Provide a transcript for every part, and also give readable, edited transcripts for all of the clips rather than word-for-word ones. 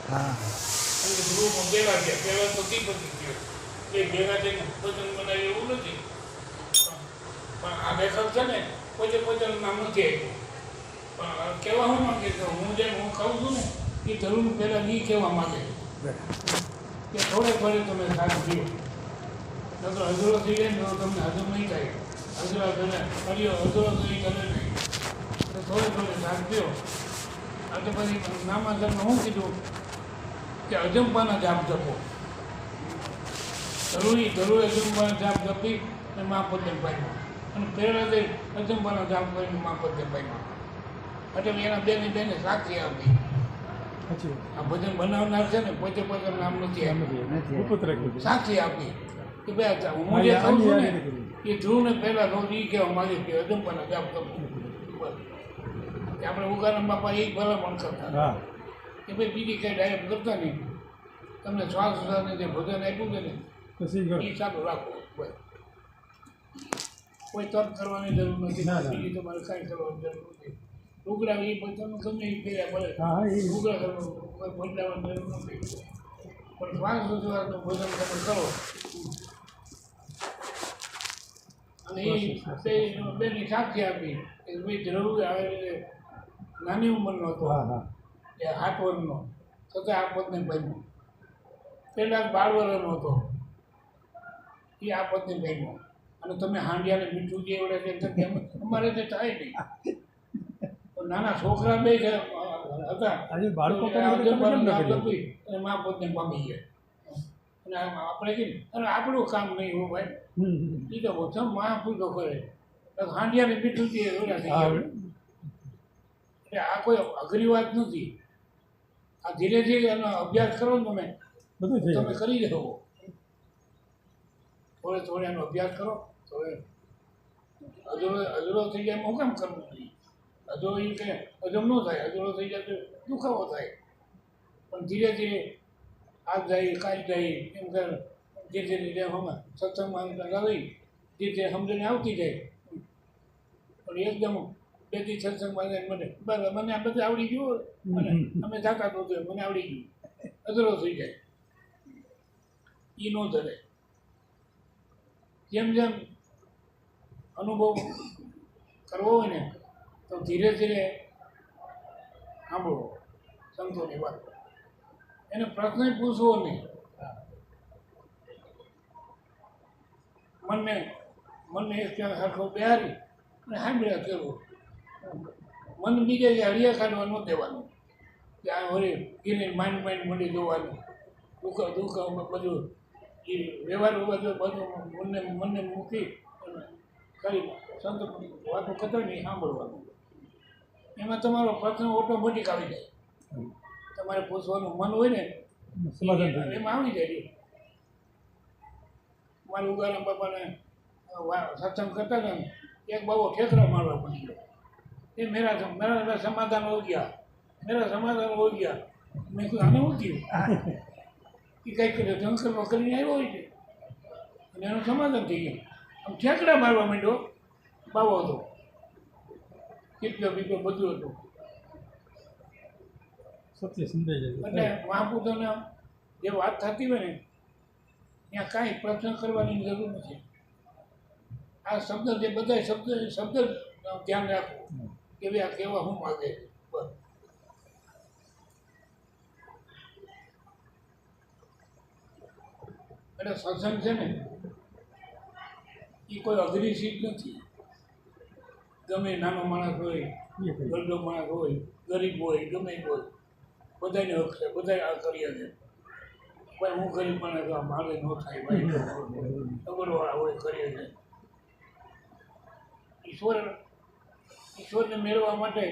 હા અને ધ્રુવમાં ભેગા ગયા પહેલાં તો દીપકી ગયો એ ભેગા થઈને ભજન બનાવે એવું નથી પણ આ લેખક છે ને પોતે પોતાનું નામ નથી આપ્યું પણ કહેવા શું માગે છે હું જેમ હું કહું છું ને એ જરૂર પહેલાં નહીં કહેવા માગે કે થોડે થોડે તમે સાથ દો નકર અધૂરો થઈ જાય ને તો તમને હજમ નહીં થાય અધૂરા તમે કર્યો અધૂરો તો એ કરે નહીં તો થોડે થોડે સાથ દો આજે પછી નામાધરમાં શું કીધું કે અજંપાના જાપ જપો જરૂર અજંપાના જાપ જપી અને મહાપદ્ય પામ્યા અને પ્રેરણા દઈ અજંપાના જાપ કરીને મહાપદ્ય પામ્યા એટલે એના બેને સાક્ષી આપી આ ભજન બનાવનાર છે ને પોતે પોતે નામ નથી સાક્ષી આપી કે ભાઈ હું જે કહું છું ને એ ધ્રુવને પહેલાં રોજ એ કહેવા માગે કે અજંપાના જાપ જપો કે આપણે ઉગારામ બાપા એ ભલામણ કરતા કે ભાઈ બીજી કંઈ ડાયરેક્ટ કરતા નહીં તમને શ્વાસ શ્વાસને જે ભજન આપ્યું છે ને એ ચાલુ રાખો કોઈ તપ કરવાની જરૂર નથી બીજી તમારે કાંઈ કરવાની જરૂર નથી ઉગડા એ બધાનું ગમે એ કર્યા પડે ઉગડા કરવાનું કોઈ બદલાવાની જરૂર નથી પણ શ્વાસ શ્વાસનું ભજન તમે કરો અને એ બેની સાક્ષી આપી કે ભાઈ જરૂર આવે નાની ઉંમરનો હતો એ 8 વર્ષનો છતાં આ પદને પામ્યો પહેલાં 12 વર્ષનો હતો એ આ પદને પામ્યો અને તમે હાંડિયાને મીઠું જે એવડે છે અમારે તે થાય નહીં નાના છોકરા બે હતા અને મા પદને પામી ગયા અને આપણે કહીએ અને આપણું કામ નહીં હોય ભાઈ એ તો બધા મહાપુરુષો કરે હાંડિયાને મીઠું જે એવડા થઈ ગયા એટલે આ કોઈ અઘરી વાત નથી આ ધીરે ધીરે એનો અભ્યાસ કરો ને તમે કરી શકો થોડે થોડે એનો અભ્યાસ કરો થોડે અધૂરો થઈ જાય હું કામ કરવું નહીં અધૂરો એ કે હજમ ન થાય અધૂરો થઈ જાય તો દુખાવો થાય પણ ધીરે ધીરે આજ જાય કાલ જાય એમ કર ધીરે ધીરે હમણાં સત્સંગમાં લગાવી ધીરે ધીરે સમજણ આવતી જાય પણ એકદમ બેથી સત્સંગમાં મને બસ મને આ બધું આવડી ગયું અને અમે જાતા તો મને આવડી ગયું અધૂરો થઈ જાય એ ન ધરે જેમ જેમ અનુભવ કરવો હોય ને તો ધીરે ધીરે સાંભળો સંતોની વાત એને પ્રશ્ન પૂછવો નહીં મનને એક ત્યાં સરખો બિહારી અને સાંભળ્યા કરવું મન બીજે જે હળિયા કાઢવા ન દેવાનું કે આ વળી ગીને માઇન્ડ મળી જોવાનું દુઃખ બધું એ વ્યવહાર બધું મનને મૂકી કરી સંત વાતો કરતા નહીં સાંભળવાનું એમાં તમારો પ્રશ્ન ઓટોમેટિક આવી જાય તમારે પૂછવાનું મન હોય ને એમાં આવી જાય મારા ઉગારામ બાપાને સત્સંગ કરતા હતા ને એક બાબો ઠેકરા મારવા પડી ગયો એ મેરા સમાધાન હો ગયા મેં કહ્યું આને શું થયું એ કંઈક જંકરમાં કરીને આવ્યો હોય છે અને એનું સમાધાન થઈ ગયું આમ ઠેકડા મારવા માંડ્યો બાવો હતો પીપલો બધું હતું સત્ય સમજાય જાય એટલે મહાપુરુષોને જે વાત થતી હોય ને ત્યાં કાંઈ પ્રશ્ન કરવાની જરૂર નથી આ શબ્દ જે બધા શબ્દ ધ્યાન રાખવું કે ભાઈ આ કહેવા શું માગે બસ એટલે સત્સંગ છે ને એ કોઈ અઘરી સીટ નથી ગમે નાનો માણસ હોય ગરડો માણસ હોય ગરીબ હોય ગમે હોય બધાને હક છે બધા આ કરીએ છે ભાઈ હું ગરીબ માણસ મારે ન થાય ભાઈ અગરવાળા હોય કરીએ છે ઈશ્વરને મેળવવા માટે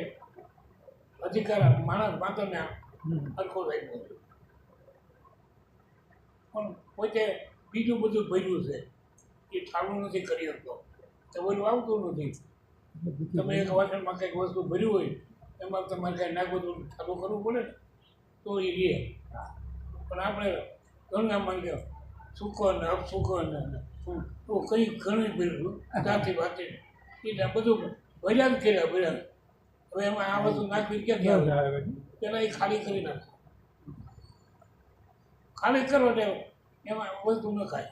અધિકાર માણસ માત્રને હરખો રાખ્યો છે પણ પોતે બીજું બધું ભર્યું છે એ ઠાલું નથી કરી શકતો તો બધું આવતું નથી તમે એક વાસણમાં કંઈક વસ્તુ ભર્યું હોય એમાં તમારે કાંઈ નાખવું ઠાલું કરવું પડે ને તો એ રહે પણ આપણે ગંગા માંગે સૂકો ને અપસૂકો ને તો કંઈ ઘણી ભર્યું ત્યાંથી વાંચી એટલે બધું ભર્યા જ કર્યા હવે એમાં આ બધું નાખવી ક્યાંથી આવે પહેલાં એ ખાલી કરી નાખે ખાલી કરો તે એમાં વસ્તુ ન ખાય.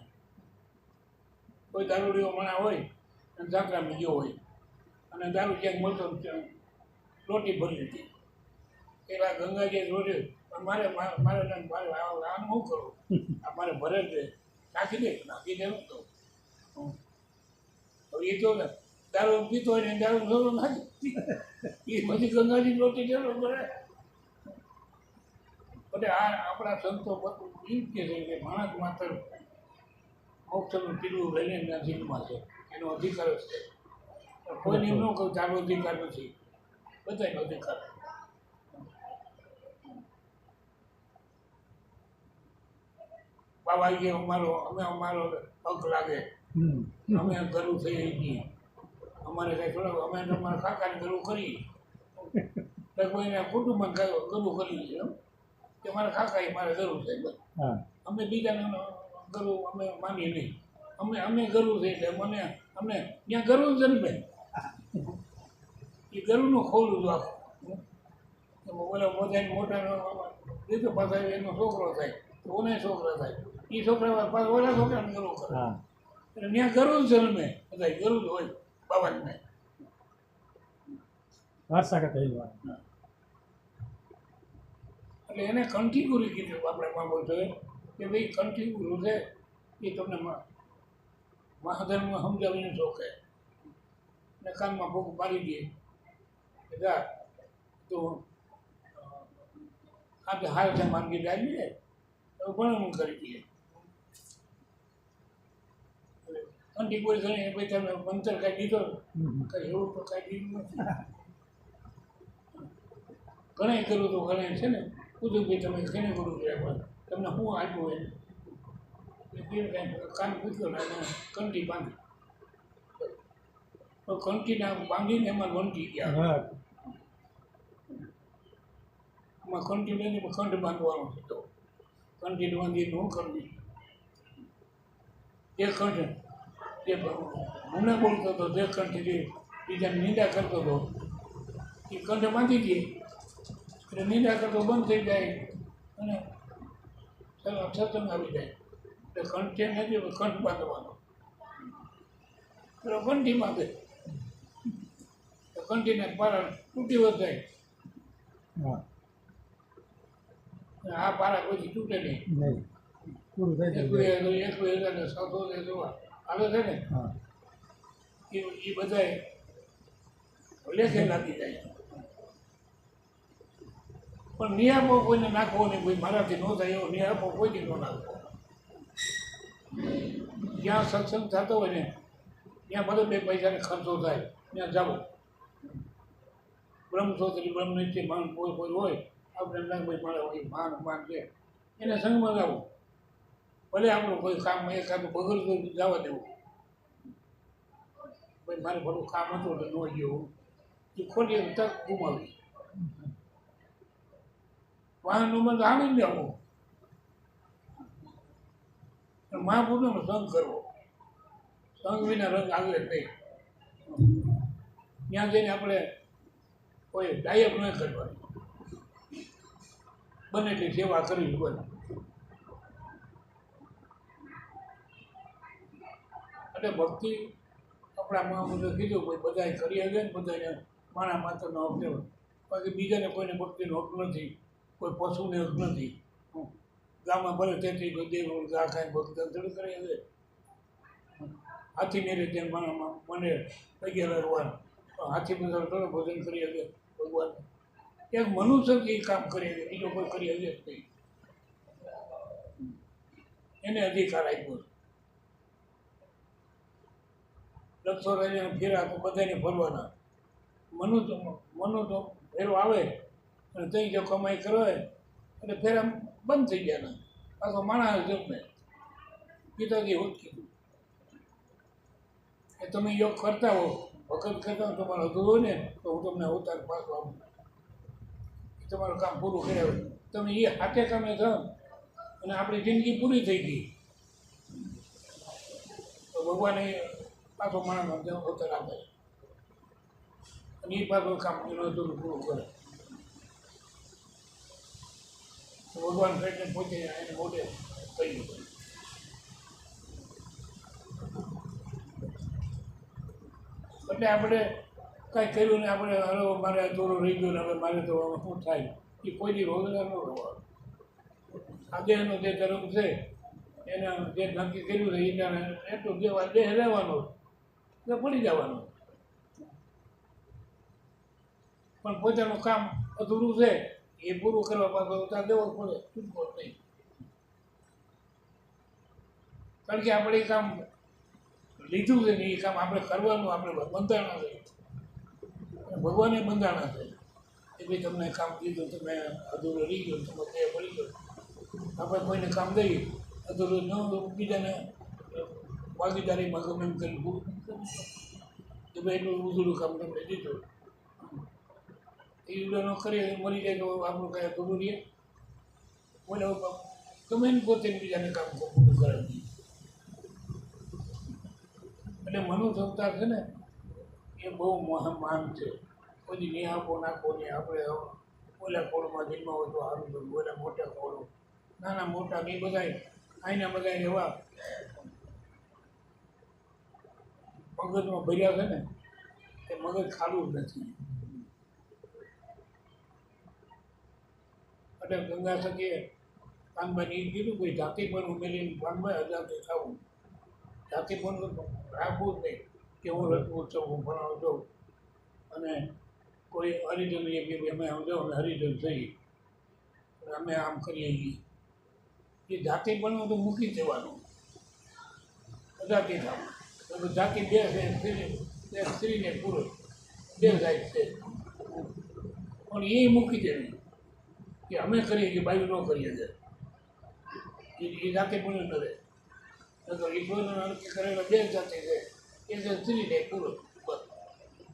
કોઈ દારૂડીઓ મણા હોય અને જાત્રામાં ગયો હોય અને દારૂ ક્યાંક મળતો રોટી ભરી લીધી પેલા ગંગાજી રોટી મારે મારે આનું શું કરું આ મારે ભરે છે નાખી દે શું કહું. હવે એ તો ને દારૂ પીતો હોય ને દારૂ જરૂર નાખી એ બધી ગંગાજી રોટી જરૂર ભરે. એટલે આ આપણા સંતો બધું એ કહે છે કે માણસ માત્ર મોક્ષનું પીલું લઈને જીવમાં છે એનો અધિકાર જ છે. કોઈને એમ ન કહું તારો અધિકાર નથી બધાનો અધિકાર. બાબા કે અમારો હક લાગે અમે ગરું થઈ છીએ અમારે કઈ થોડા અમે તમારા કાકાને ગરું કરી કોઈને કુટુંબમાં ગરું કરી છે કે મારા કાકા એ મારે ગરું છે બસ અમે બીજાને ગરું અમે માનીએ નહીં અમે ગરું છે એટલે મને અમને ત્યાં ગરું જન્મે એ ગરુનું ખોલું હતું આખું બોલા મોટા રીતો પાછા એનો છોકરો થાય તો ઓને છોકરા થાય એ છોકરા પાછા ઓલા છોકરાને ગરું કરે એટલે ત્યાં ગરું જન્મે બધા ગરું જ હોય બાબાને વારસાગત એવી વાત. એટલે એને કંઠી ગુરુ કીધું આપણે મામો જોઈએ કે ભાઈ કંઠી ગુરુ છે એ તમને મહાધર્મમાં સમજાવીને શોખે ને કાનમાં ભૂખ મારી દે કે જા તો આપણે હાલ છે માંગી લાવીએ તો ભણવાનું કરી દઈએ. કંઠી ગુરુ ઘણી ભાઈ તમે મંતર કાંઈ દીધો કંઈ એવું તો કાંઈ દીધું નથી. ઘણા કરું તો ઘણા છે ને કુદું ભાઈ તમે ઘણે કરું રહ્યા તમને શું આપ્યું હોય કાન પૂછ્યો ને કંઠી બાંધી તો કંઠીને બાંધીને એમાં વંટી ગયા. એમાં કંઠી લઈને કંઠ બાંધવાનો હતો. કંઠી બાંધીને શું કરવી એ કંઠ જે મને બોલતો હતો જે કંઠી બીજાને નિંદા કરતો હતો એ કંઠ બાંધી દે એટલે નિંદા કરતો બંધ થઈ જાય અને સત્સંગ આવી જાય. એટલે કંઠ છે નથી કંઠ બાંધવાનો એટલે કંઠી બાંધે તો કંઠીને પારા તૂટી વધાય. આ પારા કોઈ તૂટે નહીં. એક હજાર સાતો જોવા હાલે છે ને એ બધાએ લેખે લાગી જાય. પણ નિયાપો કોઈને નાખવો નહીં કોઈ મારાથી ન થાય એવો નિયાપો કોઈથી ન નાખવો. જ્યાં સત્સંગ થતો હોય ને ત્યાં બધો 2 પૈસાને ખર્ચો થાય ત્યાં જાઓ. બ્રહ્મસોત્રી બ્રહ્મનિષ્ઠ માન કોઈ હોય આપણે ભાઈ મારે હોય માન છે એને સંગમાં લાવો. ભલે આપણું કોઈ કામ એકાદું બગડતું જવા દેવું ભાઈ મારે ભલું કામ હતું એટલે ન ગયું એ ખોટી તક ગુમાવી. વાહનનું મન આણી લેવું મહાપુરુષનો સંગ કરવો. સંગ વિના રંગ આવે નહીં. ત્યાં જઈને આપણે કોઈ ડાયક ન કરવાની બને એટલી સેવા કરવી બને. એટલે ભક્તિ આપણા મહાપુરુષે કીધું કોઈ બધાએ કરી હશે ને બધાને માણા માત્રનો હક દેવો. બાકી બીજાને કોઈને ભક્તિનો હક નથી. કોઈ પશુને હક નથી. ગામમાં ભલે તેથી કોઈ દેવ ગા કાંઈ ભક્ત અંતર કરે છે. હાથીને રીતે મને પગે રહેવાનું હાથી બધા થોડો ભોજન કરી શકે ભગવાન. એક મનુષ્ય એ કામ કરી શકે બીજો કોઈ કરી શકે જ નહીં. એને અધિકાર આપ્યો. લક્ષો રાજાને ફેરા તો બધાને ભરવાના. મનો તો ફેરો આવે અને ત્યાં જો કમાઈ કરે એટલે ફેરા બંધ થઈ ગયા. પાછો માણસ જમે પિતાજી હોત કીધું કે તમે યોગ કરતા હો વખત કરતા હો તમારો અધૂરો હોય ને તો હું તમને અવતાર પાછો આવું તમારું કામ પૂરું કર્યા હોય. તમે એ હાથે કામે થાવ અને આપણી જિંદગી પૂરી થઈ ગઈ તો ભગવાને પાછો માણસ અવતાર આપે અને એ પાછું કામ એનું અધૂરું પૂરું કરે. ભગવાન કૃષ્ણ પોતે એને મોઢે કહ્યું. એટલે આપણે કાંઈ કર્યું ને આપણે હવે મારે થોડું રહી ગયું ને હવે મારે તો હવે શું થાય એ કોઈની રોજગાર ન રહેવાનું. આ દેહનો જે ધર્મ છે એને જે નક્કી કર્યું છે એને એટલું દેવા દેહ રહેવાનો એટલે પડી જવાનું. પણ પોતાનું કામ અધૂરું છે એ પૂરું કરવા પાછો ત્યાં દેવો પડે, છૂટકો નહીં. કારણ કે આપણે એ કામ લીધું છે ને એ કામ આપણે કરવાનું, આપણે બંધાણા છે, ભગવાને બંધાણા છે એ ભાઈ તમને કામ કીધું, તમે અધૂરું રહી ગયો, તમે દેહ પડી ગયો. આપણે કોઈને કામ દઈએ અધૂરું ન બીજાને ભાગીદારીમાં ગમે એમ કરી કે ભાઈ એટલું અધૂરું કામ તમને દીધું, એ ન કરીએ મરી જાય તો આપણું કાંઈ અધૂરું રહીએ. બોલે ગમે એને પોતે બીજાને કામ પૂરું કરે. એટલે મનુષ્ય અવતાર છે ને એ બહુ મહાન છે. કોઈ નિહાપો નાખો ને આપણે ઓલા કોળમાં જન્મ હોય તો સારું થયું, ઓલા મોટા કોળો, નાના મોટા એ બધા આઈના બધા એવા મગજમાં ભર્યા છે ને એ મગજ ખાલું જ નથી. એટલે ગંગા સખીએ કાનભાઈને એ કીધું ભાઈ જાતિ પણ ઉમેરીને કાનભાઈ હજારથી ખાવું, જાતિ પણ રાખવું જ નહીં કે હું રજપૂત છું, હું ભણાવું છું અને કોઈ હરિજન એ કે અમે સમજો અમે હરિજન થઈએ અમે આમ કરીએ છીએ. એ જાતિ પણ તો મૂકી દેવાનું, જાતિ થવું. તો જાતિ બે છે, સ્ત્રીને પુરુષ બે જાય છે, પણ એ મૂકી દેવી કે અમે કરીએ કે બાયું ન કરીએ છે એ જાતિ પણ ન રહે. તો ઈશ્વરના નક્કી કરેલા બે જાતિ છે, એક સ્ત્રી ને પુરુષ, બસ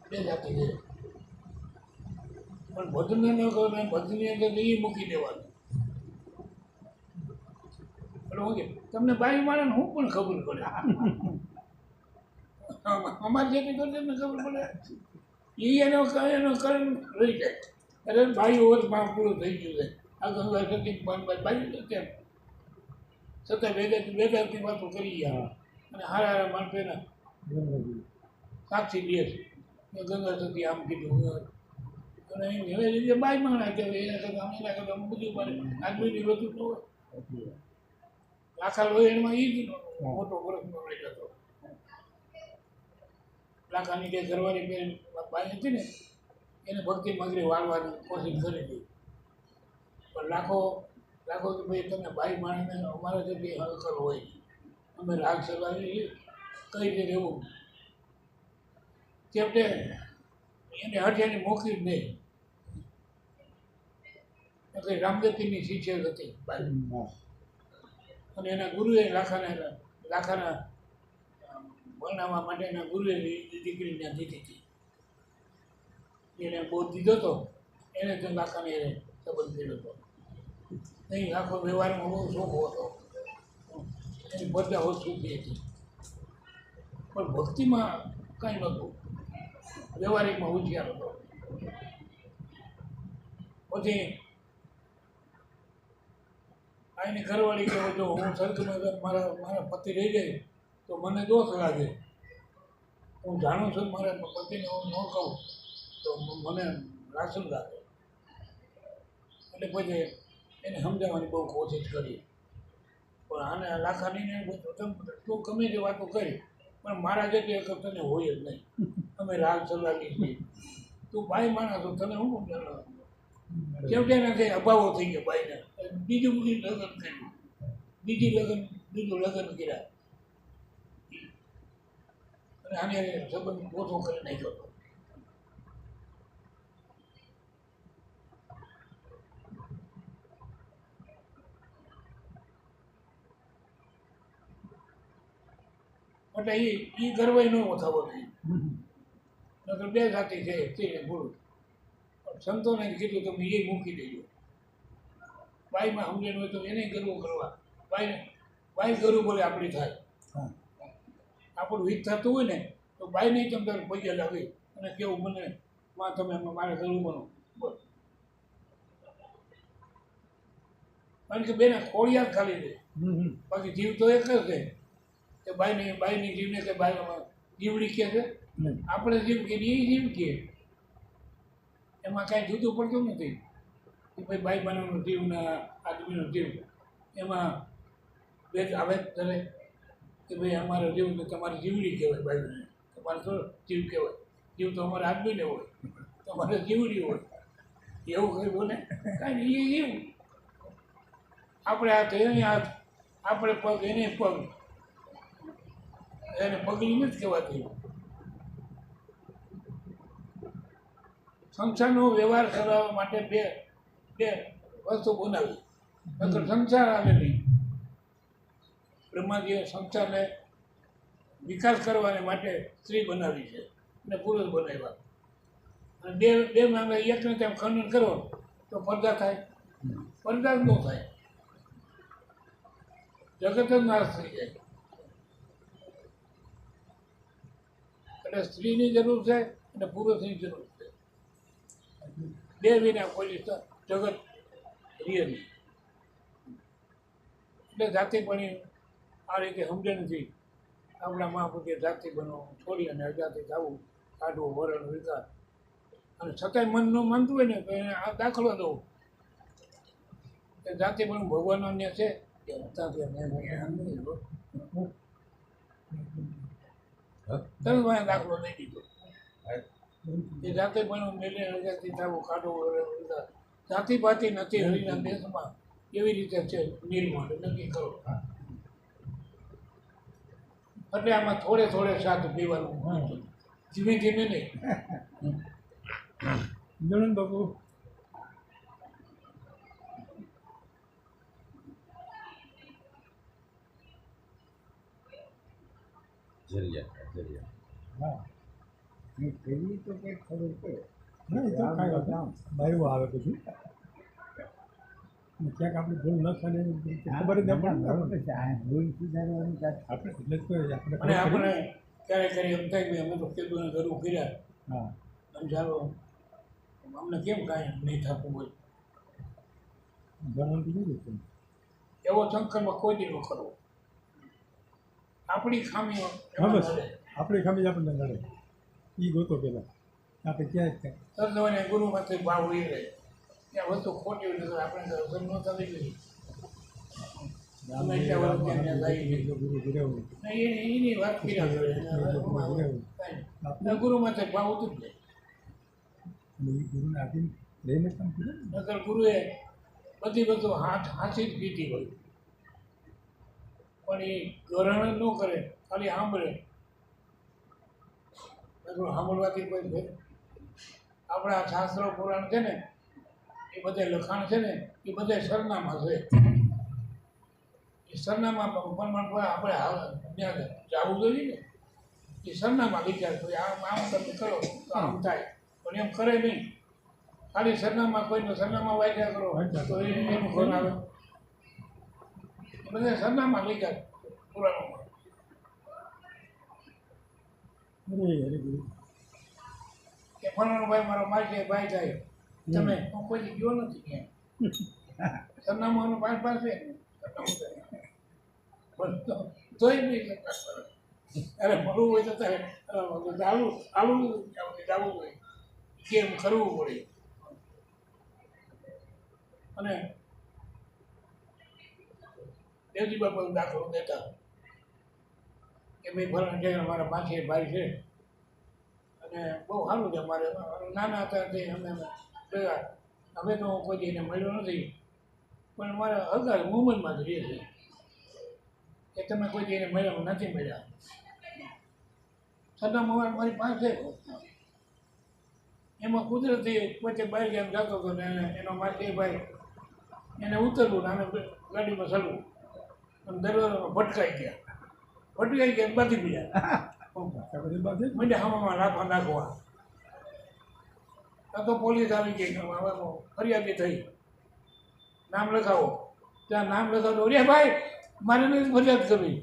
બે જાતિ છે. પણ ભજનને ન કરો ને ભજનની અંદર એ મૂકી દેવાનું. એટલે હું કે તમને બાઈ માણસને હું પણ ખબર પડે, અમારે જેથી કરશે ને ખબર પડે એ એનો કરંટ રહી જાય. અરે બાઈ ઓવરમાં પૂરું થઈ ગયું છે. આ ગંગા સતી બાઈ કેમ છતાં વેદાંતની વાતો કરી ગયા અને હારા હારા માણસો એના સાક્ષી દે છે ગંગા સતી આમ કીધું અને હવે રીતે બાઈ માણા કહેવાય. એના કરતાં બધું મારે આદમીની વધુ ન હોય. લાખા લોહીમાં એ જ મોટો પ્રશ્ન રહી જતો. લાખાની જે ઘરવાળી બેન બાઈ હતી ને એને ભક્તિ મગરી વાળવાની કોશિશ કરી હતી, પણ લાખો કે ભાઈ તમે બાઈ માણીને અમારા જેટલી હલકર હોય અમે રાગ ચલાવી કઈ રીતે રહેવું. છેવટે એને હઠિયાની મોકલી જ નહીં. એટલે રામદેવજીની શિષ્ય હતી બાઈ અને એના ગુરુએ લાખાના ભણાવવા માટેના ગુરુએ દીકરીને દીધી હતી. એને બોધ દીધો હતો એને તો લાખાને સંબંધ કર્યો હતો. નહીં આખો વ્યવહારમાં બહુ શોખ હતો, એની બધા બહુ સુખી હતી, પણ ભક્તિમાં કાંઈ નહોતું, વ્યવહારિકમાં હોશિયાર હતો. પછી આની ઘરવાળી કહે જો હું સ્વર્ગમાં મારા પતિ રહી જાય તો મને દોષ લાગે. હું જાણું છું મારા પતિને હું ન કહું તો મને રાસન લાગે. એટલે પછી એને સમજાવવાની બહુ કોશિશ કરી, પણ આને લાખાનીને તું ગમે તે વાતો કરી પણ મારા જેટલી અકલ તને હોય જ નહીં. અમે રાગ ચલાવીએ છીએ, તું બાઈ માણસ તને હું છેવટે એનાથી અભાવો થઈ ગયા બાઈને. બીજું લગ્ન કર્યું, બીજું લગ્ન કર્યા અને આને સંબંધ ઓછો કરી નાખ્યો હતો. એટલે એ ગર્વય ન થવો જોઈએ. નકર બે જાતિ છે સ્ત્રી ને પુરુષ. સંતોને કીધું તમે એ મૂકી દેજો. બાઈમાં સમજણ હોય તો એને ગર્વ કરવા. બાઈ ગર્વ બોલે આપણી થાય. આપણું હિત થતું હોય ને તો બાઈ નહીં તમે તારે પૈસા લાવી અને કેવું મને માં તમે મારે ગર્વ બનો બસ. કારણ કે બેને ખોળિયાર ખાલી છે, બાકી જીવ તો એક જ છે. કે બાઈની જીવને કે બાઈ જીવડી કહે છે, આપણે જીવ કે એ જીવ કહે, એમાં કાંઈ જુદું પડતું નથી કે ભાઈ બાઈ બનાવનો જીવ ને આદમીનો જીવ, એમાં ભેદ આવે જ કરે કે ભાઈ અમારો જીવ તો તમારી જીવડી કહેવાય, બાઈને તમારે તો જીવ કહેવાય, જીવ તો અમારે આદમીને હોય, તમારે જીવડી હોય, એવું કંઈ બોલે કાંઈ નહીં. એ જીવ, આપણે હાથ એને હાથ, આપણે પગ એને પગ, એને પગલી નથી કહેવાતી. સંસારનો વ્યવહાર કરવા માટે બે વસ્તુ બનાવી, નકર સંસાર આવે નહીં. બ્રહ્માજીએ સંસારને વિકાસ કરવાને માટે સ્ત્રી બનાવી છે અને પુરુષ બનાવ્યા. અને બે મામલે એકને તેમ ખંડન કરો તો પડદા થાય, પડદા જ ન થાય, જગત જ નાશ થઈ જાય. એટલે સ્ત્રીની જરૂર છે અને પુરુષની જરૂર છે. બે વિના કોઈ જગત રીએ નહીં. એટલે જાતિ પણ આ રીતે સમજે નથી. આપણા મહાપુરુષે જાતિ બનવું, છોડી અને અજાતિ થવું, કાઢવું વરણ વિકાસ, અને છતાંય મન ન માનતું હોય ને તો એને આ દાખલો દઉં કે જાતિ પણ ભગવાનનો અન્ય છે કે તરત દાખલો દઈ દીધો. એ જાતે પણ મેલે અજાતિ થવું, કાઢવું વરણ વિકાસ, જાતિ પાતિ નથી હરિના દેશમાં, એવી રીતે છે નિર્માણ નક્કી કરો. એટલે આમાં થોડે થોડે સાથ પીવાનું, ધીમે ધીમે નહીં. જણન બાપુ હા પેલી તો કંઈક ખબર પડે ના, એ તો કાંઈ વાત બાયું આવે પછી ક્યાંક આપણે ભૂલ ન થાય ખબર જ ભૂલ સુધારવાની આપણે એટલે જ કહીએ અને આપણે ક્યારેક ક્યારેક એમ થાય કે અમે તો ખેડૂતોને ઘરું કર્યા, હા અને ચાલો અમને કેમ કાંઈ નહીં થતું હોય, જવાનું કીધું છે એવો સંકલ્પ કોઈ દી ન કરવો. આપણી ખામીઓ હા બસ આપણી ખામી આપણને નડે એ ગોતો પહેલાં આપણે ક્યાંય જ સર્જવાને ગુરુમાંથી ભાવ એ રહે, ત્યાં વસ્તુ ખોટી હોય તો આપણે ન થતી નથી. અમે ત્યાં વર્ષ ત્યાં જઈએ ગુરુ ગિરાવું એની વાત કર્યા કરે, ગુરુમાંથી ભાવ ઉતરી જાય. અને એ ગુરુને આધીન લઈને કામ કર્યું નકર ગુરુએ બધી બધું હાથી જ પીધી હોય, પણ એ ગ્રહણ ન કરે, ખાલી સાંભળે. સાંભળવાથી કોઈ ફેર આપણા શાસ્ત્રો પુરાણ છે ને એ બધે લખાણ છે ને એ બધે સરનામા છે. એ સરનામા પ્રમાણ આપણે ત્યાં જવું જોઈએ ને, એ સરનામા વિચાર તો આમ તમે કરો તો આમ થાય, પણ એમ કરે નહીં. ખાલી સરનામા કોઈનો સરનામા વાંચ્યા કરો તો એનું ઘર આવે. એ બધા સરનામા વિચાર પુરાણોમાં. અરે ગુરુ કે ફલાણો ભાઈ મારો માલકે ભાઈ થાય, તમે હું કોઈ ગયો નથી ક્યાંય, સરનામાનું પાસે તોય નહીં. અરે મળવું હોય તો તારે જવું જોઈએ, કેમ કરવું પડે. અને દેવજી બાપા દાખલો દેતા કે ભાઈ ફલાણા જગ્યાએ મારા માસે ભાઈ છે અને બહુ સારું છે. અમારે નાના હતા તે અમે ભેગા, હવે તો હું કોઈ એને મળ્યો નથી, પણ મારા હગાર મુંબઈમાં જ રહે છે. કે તમે કોઈ એને મળ્યા નથી મળ્યા, છતાં મારી પાસે એમાં કુદરતી વચ્ચે બહાર જેમ જતો હતો ને એનો માસે ભાઈ એને ઉતરવું ને અમે ગાડીમાં ચડવું અને દરવાજામાં ભટકાઈ ગયા બાંધી ગયા. મને હવામાં નાખવા તો પોલીસ આવી ગઈ, ફરિયાદી થઈ, નામ લખાવો. ત્યાં નામ લખાવો, રે ભાઈ મારે નથી ફરિયાદ કરવી,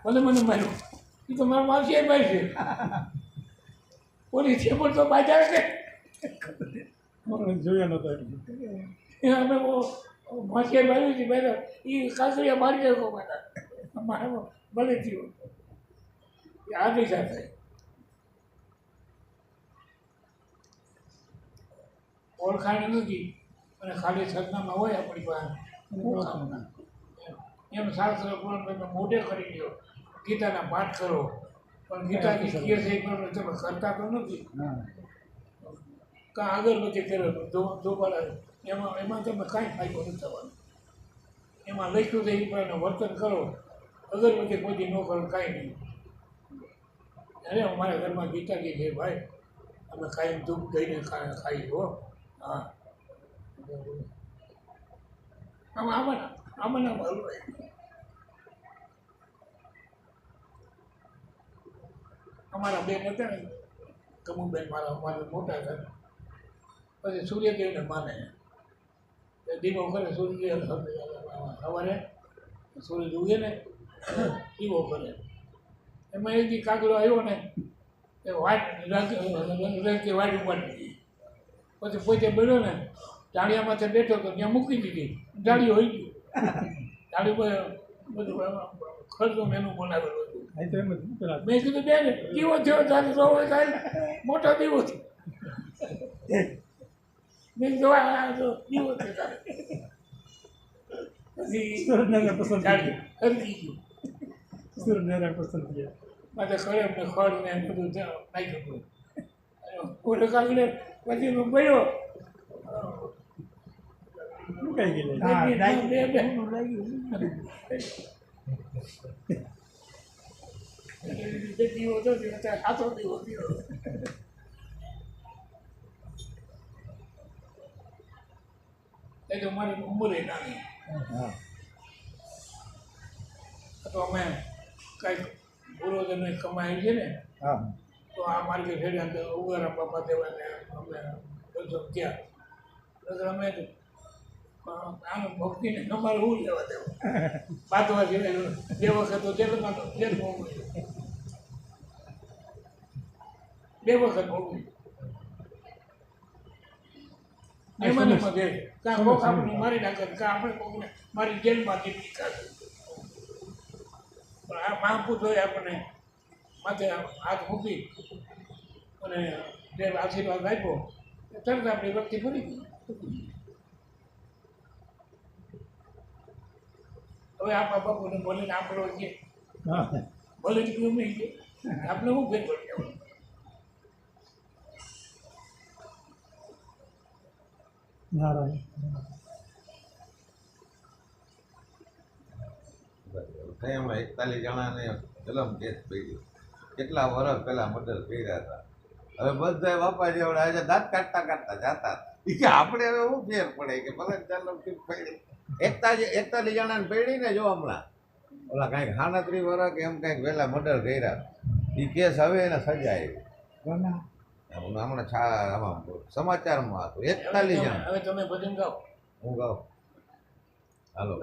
ભલે મને માર્યું, એ તો મારા માસી ભાઈ છે. પોલીસ છે પણ તો બાજા કે જોયા નતો અમે માથે મારી હતી પહેલાં એ કાંકરિયા મારી શકો મારા મારે ભલે થયું એ આગળ સાથે ઓળખાણ નથી અને ખાલી સદનામાં હોય આપણી પાસે શું કામના એમ શાસ્ત્ર પુરાણ તમે મોઢે કરી લ્યો ગીતાના પાઠ કરો પણ ગીતાની કહે છે એ પ્રમાણે તમે કરતા તો નથી કાં અગરબત્તી કર્યો ધોપાડા એમાં તમે કાંઈ ફાયદો નથી થવાનો એમાં લખ્યું છે એ પ્રમાણે વર્તન કરો અગરબત્તી કોઈ ન કરો કાંઈ નહીં અરે અમારા ઘરમાં ગીતાજી છે ભાઈ અમે કાયમ ધૂપ દઈને ખાઈ હો હા આમાં ના મારું અમારા બેન હતા ને કમુબેન મારા મોટા હતા પછી સૂર્યદેવને માને દીવો કરે સૂર્યદેવ સવારે સૂર્ય ઉગે ને દીવો કરે એમાં એક દી કાગડો આવ્યો ને એ વાટ રંગથી વાટ ઉપાડી પછી પોતે બન્યો ને ડાળિયામાંથી બેઠો તો ત્યાં મૂકી દીધી ડાળીઓ હોય ગયું ડાળી બધું ખર્ચો મેનું બનાવેલું હતું મેં કીધું બેન દીવો થયો તારે જોવો થાય મોટો દીવો થયો મેં જોવા દીવો થયો તારે પછી હરકી ગયું માથે ખડે ને ખડ ને બધું નાખ્યું ઓલે કાગડે પછી ગયો દીવો તો હાથો દીવો થયો એ તો મારી ઉંમર નાની તો અમે કાંઈક પૂર્વજોને કમાઈ છે ને તો આ માર્કેટ હેડે ઉગારા બાપા દેવાને અમે બધો ગયા એટલે અમે આમ ભક્તિને અમારે હું લેવા દેવું બાતવા છે બે વખત તો જેલમાં તો જેલ મોકલ્યું બે વખત મોકલ્યું એમાં છે કાં કોક આપણે મારી નાખે કાં આપણે કોકને મારી જેલમાંથી નીકાળે પણ આ મહાપુરુષ હોય આપણને માથે હાથ મૂકી અને જે આશીર્વાદ આપ્યો તરત આપણી વ્યક્તિ ફરી ગઈ હવે આપણા બાપુને બોલીને આપણો છે બોલે ગયું નહીં છે આપણે શું ફેર પડી જવાનું હમણાં 41 જણાને જલમ કેસ પડી કેટલા વર્ષ પહેલા મર્ડર કર્યા હતા હવે બધા બાપા જેવડે આજે દાંત કાઢતા કાઢતા જતા એ કે આપણે હવે શું ફેર પડે કે ભલે જલમ કેસ પડી 41 જણાને પડી ને જો હમણાં ઓલા કાંઈક 37 વર્ષ કે એમ કાંઈક વહેલા મર્ડર કર્યા એ કેસ હવે એને સજા આવી હમણાં આમાં સમાચારમાં હતું 41 જણા હવે તમે ભજન ગાઓ હું ગાઉં હાલો